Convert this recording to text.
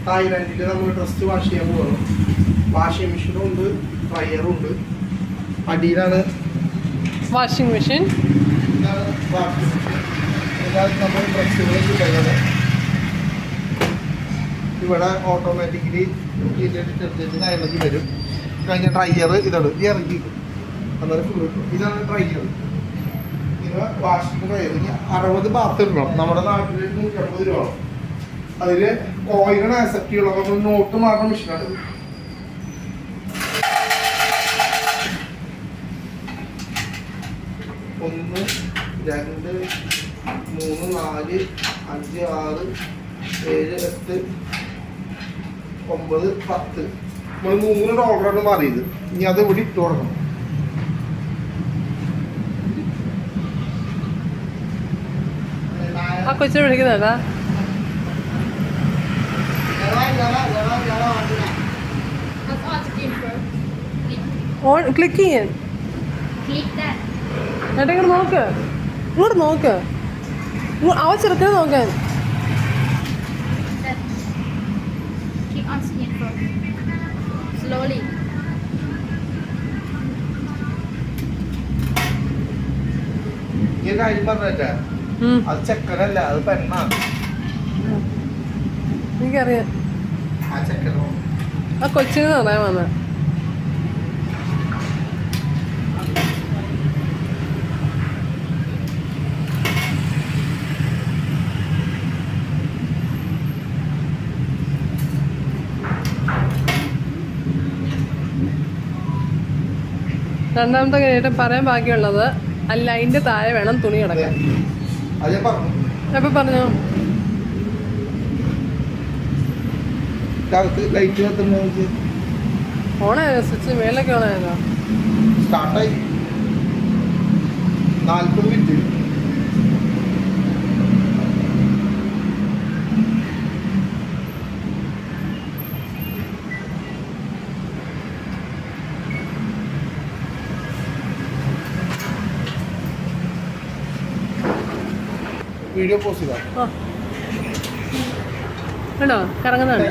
തായ്ലാൻഡിൽ നമ്മൾ dress wash ചെയ്യാൻ പോകണം. വാഷിംഗ് മെഷീനും ഉണ്ട്, ഡ്രയറും ഉണ്ട്. അടിയിലാണ് വാഷിംഗ് മെഷീൻ. നമ്മൾ ഡ്രസ്സുകൾ കിട്ടുന്നത് ഇവിടെ ഓട്ടോമാറ്റിക്കലി ഡിറ്റർജൻറ്റ് ഇളകി വരും. കഴിഞ്ഞ ഡ്രയർ ഇതാണ് ഇറങ്ങി അന്നേരം ഫുൾ കിട്ടും. ഇതാണ് ഡ്രയർ. പിന്നെ വാഷിംഗ് ഡ്രയർ 60 ബാത്ത് ഉണ്ടാവും. നമ്മുടെ നാട്ടിൽ 150 രൂപ. അതിൽ കോയിനാണ് ആക്സെപ്റ്റ് ചെയ്യുള്ളൂ. നമ്മൾ നോട്ട് മാറുന്ന മെഷീനാണ്. 1 2 3 4 5 6 7 8 9 10 നമ്മൾ 3 ഡോളറാണ് മാറിയത്. ഇനി അത് ഇവിടെ ഇട്ട് കൊടുക്കണം. ആ കൊച്ചിനെ വിളിക്കുന്നതാ. ഓൺ ക്ലിക്ക് ചെയ്യാൻ. എന്നിട്ട് ഇങ്ങോട്ട് നോക്ക്, ഇങ്ങോട്ട് നോക്ക്, അവ ചെറുക്കനെ നോക്കാൻ. Slowly. ഈ കാര്യം പറഞ്ഞാ അത് ചെക്കനല്ല, അത് പെണ്ണാണ്. എനിക്കറിയാം. ആ ചെക്കനോ ആ കൊച്ചിനെ പറയാൻ വന്ന. രണ്ടാമത്തെ കാര്യം പറയാൻ ബാക്കിയുള്ളത്, ആ ലൈനിന്റെ താഴെ വേണം തുണി കിടക്കാൻ. എപ്പൊ പറഞ്ഞു? ലൈറ്റ് ഓണായോ സ്വിച്ച്? മേലൊക്കെ ഓണായതോ? സ്റ്റാർട്ടായി 40 മിനിറ്റ്. വീഡിയോ പോസ്റ്റ് ചെയ്താ കറങ്ങുന്നുണ്ട്.